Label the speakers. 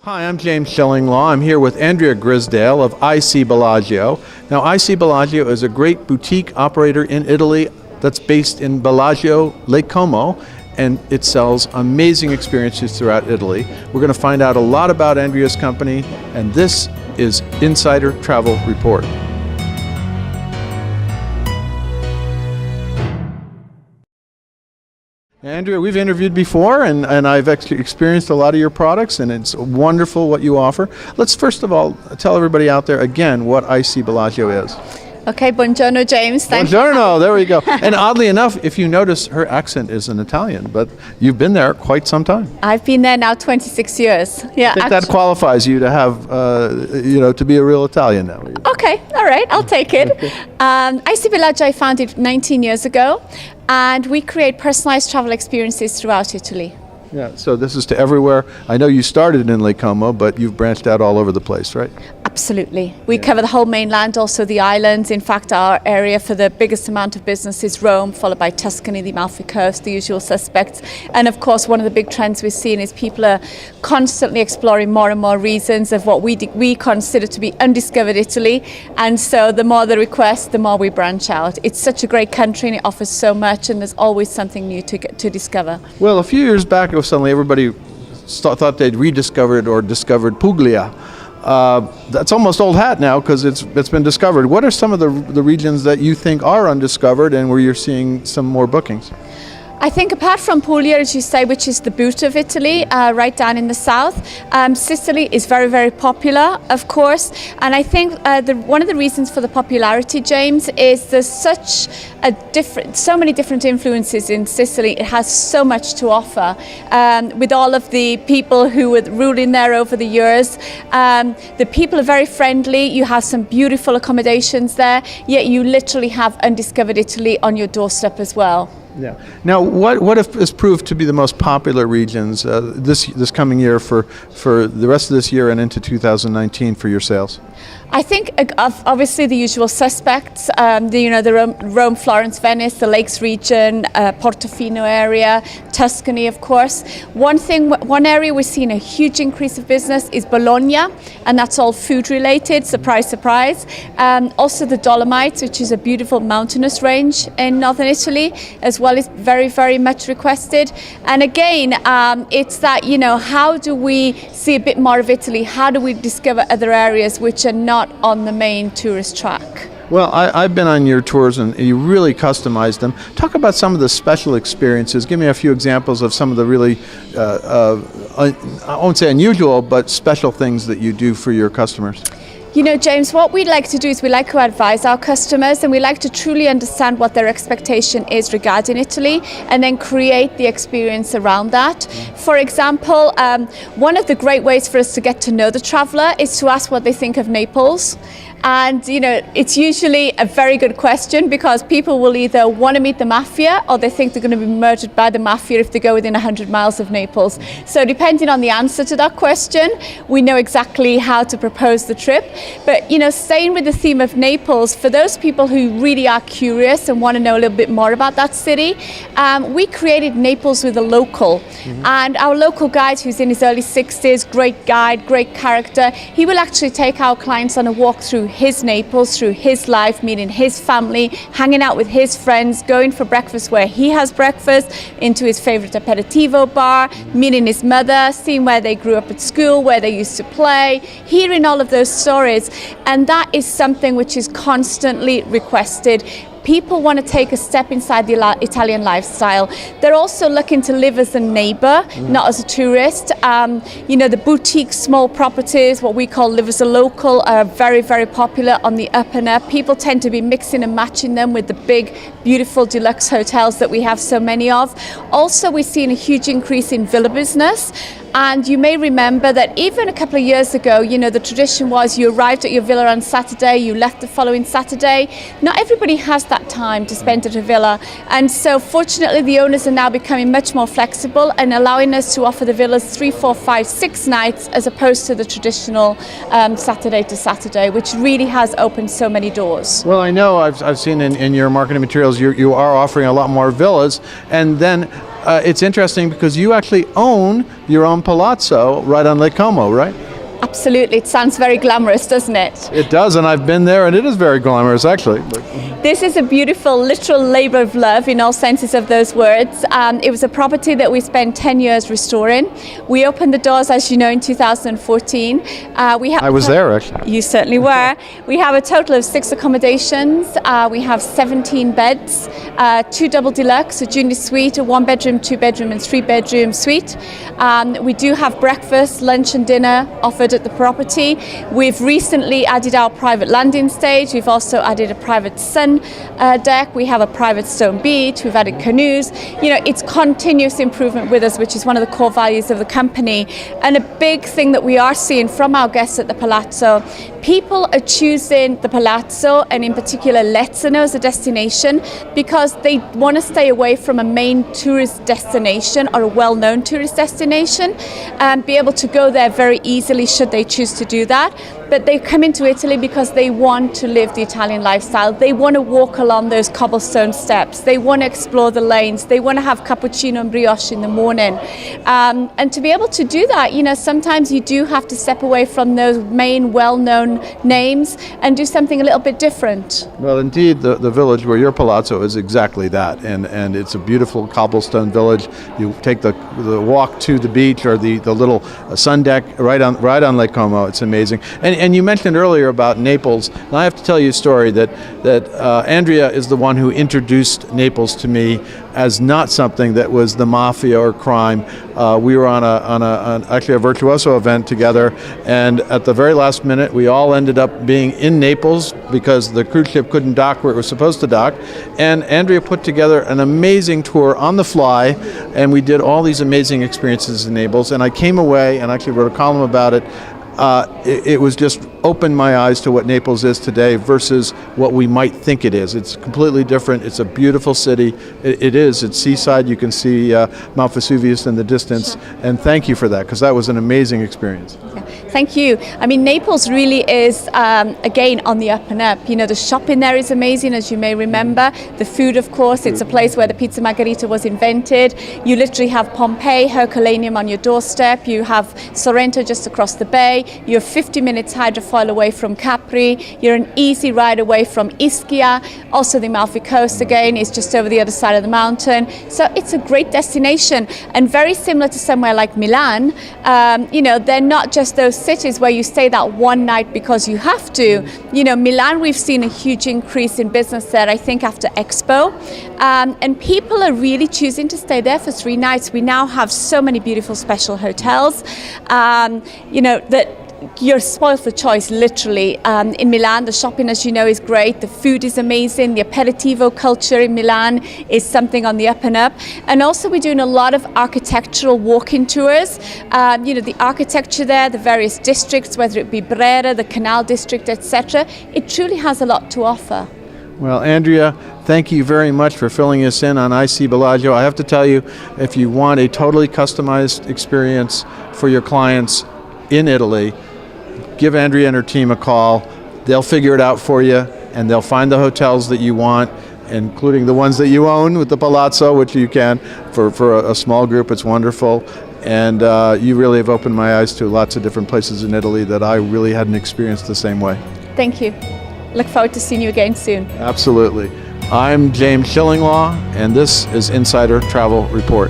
Speaker 1: Hi, I'm James Shillinglaw. I'm here with Andrea Grisdale of IC Bellagio. Now, IC Bellagio is a great boutique operator in Italy that's based in Bellagio, Lake Como, and it sells amazing experiences throughout Italy. We're going to find out a lot about Andrea's company, and this is Insider Travel Report. Andrea, we've interviewed before, and I've actually experienced a lot of your products, and it's wonderful what you offer. Let's first of all tell everybody out there again what IC Bellagio is.
Speaker 2: Okay, buongiorno, James.
Speaker 1: Buongiorno, there we go. And oddly enough, if you notice, her accent is an Italian, but you've been there quite some time.
Speaker 2: I've been there now 26 years. Yeah,
Speaker 1: I think that qualifies you to have, to be a real Italian now.
Speaker 2: Okay, all right, I'll take it.
Speaker 1: Okay.
Speaker 2: IC Bellagio I founded 19 years ago, and we create personalized travel experiences throughout Italy.
Speaker 1: Yeah, so this is to everywhere. I know you started in Lake Como, but you've branched out all over the place, right?
Speaker 2: Absolutely. We cover the whole mainland, also the islands. In fact, our area for the biggest amount of business is Rome, followed by Tuscany, the Amalfi Coast, the usual suspects. And of course, one of the big trends we're seeing is people are constantly exploring more and more regions of what we consider to be undiscovered Italy. And so the more the requests, the more we branch out. It's such a great country and it offers so much, and there's always something new to discover.
Speaker 1: Well, a few years back, suddenly everybody thought they'd rediscovered or discovered Puglia. That's almost old hat now because it's been discovered. What are some of the regions that you think are undiscovered and where you're seeing some more bookings?
Speaker 2: I think apart from Puglia, as you say, which is the boot of Italy, right down in the south, Sicily is very, very popular, of course. And I think one of the reasons for the popularity, James, is there's so many different influences in Sicily. It has so much to offer. With all of the people who were ruling there over the years, the people are very friendly. You have some beautiful accommodations there, yet you literally have undiscovered Italy on your doorstep as well.
Speaker 1: Yeah. Now, what has proved to be the most popular regions this coming year for the rest of this year and into 2019 for your sales?
Speaker 2: I think obviously the usual suspects, the Rome, Florence, Venice, the Lakes region, Portofino area, Tuscany, of course. One area we're seeing a huge increase of business is Bologna, and that's all food related. Surprise, surprise. Also the Dolomites, which is a beautiful mountainous range in northern Italy, as well, is very, very much requested. And again, it's that, how do we see a bit more of Italy? How do we discover other areas which are not on the main tourist track?
Speaker 1: Well, I've been on your tours and you really customized them. Talk about some of the special experiences. Give me a few examples of some of the really, I won't say unusual, but special things that you do for your customers.
Speaker 2: James, what we'd like to do is we like to advise our customers, and we like to truly understand what their expectation is regarding Italy and then create the experience around that. For example, one of the great ways for us to get to know the traveller is to ask what they think of Naples. And, it's usually a very good question because people will either want to meet the mafia or they think they're going to be murdered by the mafia if they go within 100 miles of Naples. So depending on the answer to that question, we know exactly how to propose the trip. But, staying with the theme of Naples, for those people who really are curious and want to know a little bit more about that city, we created Naples with a local. Mm-hmm. And our local guide, who's in his early 60s, great guide, great character, he will actually take our clients on a walk through his Naples, through his life, meeting his family, hanging out with his friends, going for breakfast where he has breakfast, into his favorite aperitivo bar, meeting his mother, seeing where they grew up at school, where they used to play, hearing all of those stories. And that is something which is constantly requested. People want to take a step inside the Italian lifestyle. They're also looking to live as a neighbour, not as a tourist. The boutique small properties, what we call live as a local, are very, very popular on the up and up. People tend to be mixing and matching them with the big, beautiful deluxe hotels that we have so many of. Also, we've seen a huge increase in villa business. And you may remember that even a couple of years ago, the tradition was you arrived at your villa on Saturday, you left the following Saturday. Not everybody has that time to spend at a villa. And so fortunately, the owners are now becoming much more flexible and allowing us to offer the villas 3, 4, 5, 6 nights as opposed to the traditional Saturday to Saturday, which really has opened so many doors.
Speaker 1: Well, I know I've seen in your marketing materials you are offering a lot more villas, and then it's interesting because you actually own your own palazzo right on Lake Como, right?
Speaker 2: Absolutely. It sounds very glamorous, doesn't it?
Speaker 1: It does, and I've been there, and it is very glamorous, actually.
Speaker 2: This is a beautiful, literal labor of love in all senses of those words. It was a property that we spent 10 years restoring. We opened the doors, as you know, in 2014.
Speaker 1: I was there, actually.
Speaker 2: You certainly were. We have a total of 6 accommodations. We have 17 beds, 2 double deluxe, a junior suite, a 1-bedroom, 2-bedroom, and 3-bedroom suite. We do have breakfast, lunch, and dinner offered at the property. We've recently added our private landing stage. We've also added a private sun deck. We have a private stone beach. We've added canoes. You know, it's continuous improvement with us, which is one of the core values of the company. And a big thing that we are seeing from our guests at the Palazzo, people are choosing the Palazzo, and in particular Lezzano, as a destination because they want to stay away from a main tourist destination or a well-known tourist destination and be able to go there very easily should they choose to do that. But they come into Italy because they want to live the Italian lifestyle. They want to walk along those cobblestone steps. They want to explore the lanes. They want to have cappuccino and brioche in the morning. And to be able to do that, you know, sometimes you do have to step away from those main well-known names and do something a little bit different.
Speaker 1: Well, indeed, the village where your palazzo is exactly that, and it's a beautiful cobblestone village. You take the walk to the beach or the little sun deck right on Lake Como. It's amazing. And you mentioned earlier about Naples, and I have to tell you a story that Andrea is the one who introduced Naples to me as not something that was the mafia or crime. We were on actually a virtuoso event together, and at the very last minute, we all ended up being in Naples because the cruise ship couldn't dock where it was supposed to dock. And Andrea put together an amazing tour on the fly, and we did all these amazing experiences in Naples. And I came away and actually wrote a column about it. It was just opened my eyes to what Naples is today versus what we might think it is. It's completely different. It's a beautiful city. It is. It's seaside. You can see Mount Vesuvius in the distance. Sure. And thank you for that, because that was an amazing experience.
Speaker 2: Yeah. Thank you. I mean, Naples really is, again, on the up and up. You know, the shopping there is amazing, as you may remember. The food, of course, it's a place where the pizza margherita was invented. You literally have Pompeii, Herculaneum on your doorstep. You have Sorrento just across the bay. You're 50 minutes hydrofoil away from Capri. You're an easy ride away from Ischia. Also, the Amalfi Coast, again, is just over the other side of the mountain. So it's a great destination, and very similar to somewhere like Milan. You know, they're not just those cities where you stay that one night because you have to. You know, Milan, we've seen a huge increase in business there, I think, after Expo. And people are really choosing to stay there for 3 nights. We now have so many beautiful special hotels, you know, that you're spoiled for choice, literally. In Milan, the shopping, as you know, is great. The food is amazing. The aperitivo culture in Milan is something on the up and up. And also, we're doing a lot of architectural walking tours. You know, the architecture there, the various districts, whether it be Brera, the Canal District, etc. It truly has a lot to offer.
Speaker 1: Well, Andrea, thank you very much for filling us in on IC Bellagio. I have to tell you, if you want a totally customized experience for your clients in Italy, give Andrea and her team a call. They'll figure it out for you, and they'll find the hotels that you want, including the ones that you own with the Palazzo, which you can. For a small group, it's wonderful. And you really have opened my eyes to lots of different places in Italy that I really hadn't experienced the same way.
Speaker 2: Thank you. Look forward to seeing you again soon.
Speaker 1: Absolutely. I'm James Shillinglaw, and this is Insider Travel Report.